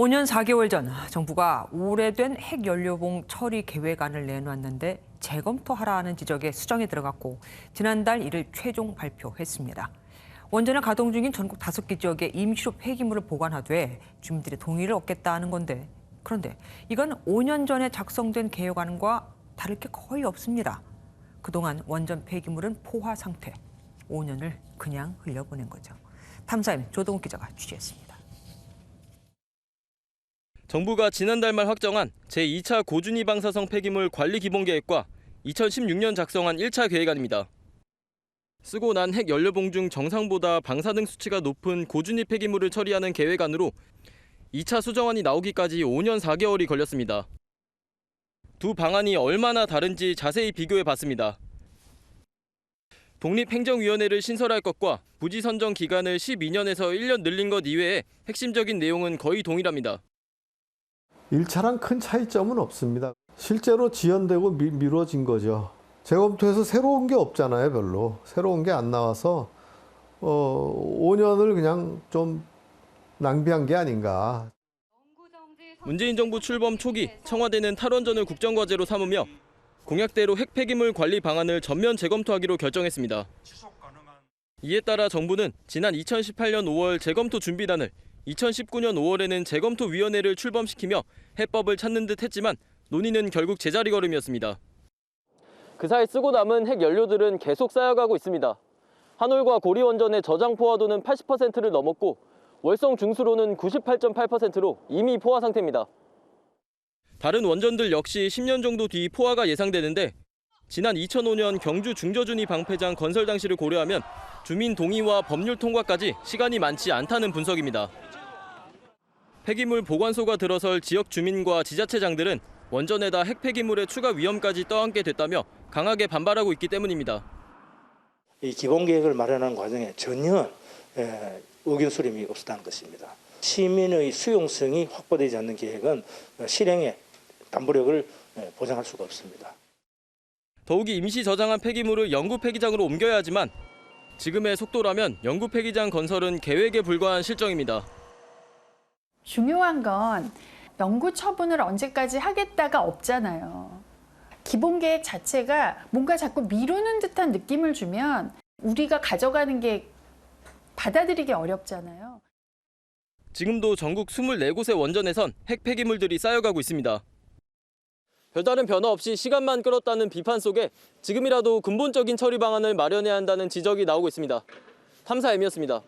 5년 4개월 전 정부가 오래된 핵연료봉 처리 계획안을 내놨는데 재검토하라는 지적에 수정이 들어갔고 지난달 이를 최종 발표했습니다. 원전을 가동 중인 전국 5개 지역에 임시로 폐기물을 보관하되 주민들의 동의를 얻겠다는 건데 그런데 이건 5년 전에 작성된 계획안과 다를 게 거의 없습니다. 그동안 원전 폐기물은 포화 상태, 5년을 그냥 흘려보낸 거죠. 탐사인 조동욱 기자가 취재했습니다. 정부가 지난달 말 확정한 제2차 고준위 방사성 폐기물 관리 기본 계획과 2016년 작성한 1차 계획안입니다. 쓰고 난 핵 연료봉 중 정상보다 방사능 수치가 높은 고준위 폐기물을 처리하는 계획안으로 2차 수정안이 나오기까지 5년 4개월이 걸렸습니다. 두 방안이 얼마나 다른지 자세히 비교해 봤습니다. 독립행정위원회를 신설할 것과 부지 선정 기간을 12년에서 1년 늘린 것 이외에 핵심적인 내용은 거의 동일합니다. 1차랑 큰 차이점은 없습니다. 실제로 지연되고 미뤄진 거죠. 재검토해서 새로운 게 없잖아요, 별로. 새로운 게 안 나와서 5년을 그냥 좀 낭비한 게 아닌가. 문재인 정부 출범 초기 청와대는 탈원전을 국정과제로 삼으며 공약대로 핵 폐기물 관리 방안을 전면 재검토하기로 결정했습니다. 이에 따라 정부는 지난 2018년 5월 재검토 준비단을 2019년 5월에는 재검토위원회를 출범시키며 해법을 찾는 듯 했지만 논의는 결국 제자리 걸음이었습니다. 그 사이 쓰고 남은 핵 연료들은 계속 쌓여가고 있습니다. 한올과 고리 원전의 저장 포화도는 80%를 넘었고 월성 중수로는 98.8%로 이미 포화 상태입니다. 다른 원전들 역시 10년 정도 뒤 포화가 예상되는데 지난 2005년 경주 중저준위 방패장 건설 당시를 고려하면 주민 동의와 법률 통과까지 시간이 많지 않다는 분석입니다. 폐기물 보관소가 들어설 지역 주민과 지자체장들은 원전에다 핵 폐기물의 추가 위험까지 떠안게 됐다며 강하게 반발하고 있기 때문입니다. 이 기본 계획을 마련하는 과정에 전혀 의견 수렴이 없었다는 것입니다. 시민의 수용성이 확보되지 않는 계획은 실행의 담보력을 보장할 수가 없습니다. 더욱이 임시 저장한 폐기물을 영구 폐기장으로 옮겨야 하지만 지금의 속도라면 영구 폐기장 건설은 계획에 불과한 실정입니다. 중요한 건 영구 처분을 언제까지 하겠다가 없잖아요. 기본 계획 자체가 뭔가 자꾸 미루는 듯한 느낌을 주면 우리가 가져가는 게 받아들이기 어렵잖아요. 지금도 전국 24곳의 원전에선 핵 폐기물들이 쌓여가고 있습니다. 별다른 변화 없이 시간만 끌었다는 비판 속에 지금이라도 근본적인 처리 방안을 마련해야 한다는 지적이 나오고 있습니다. 탐사 M이었습니다.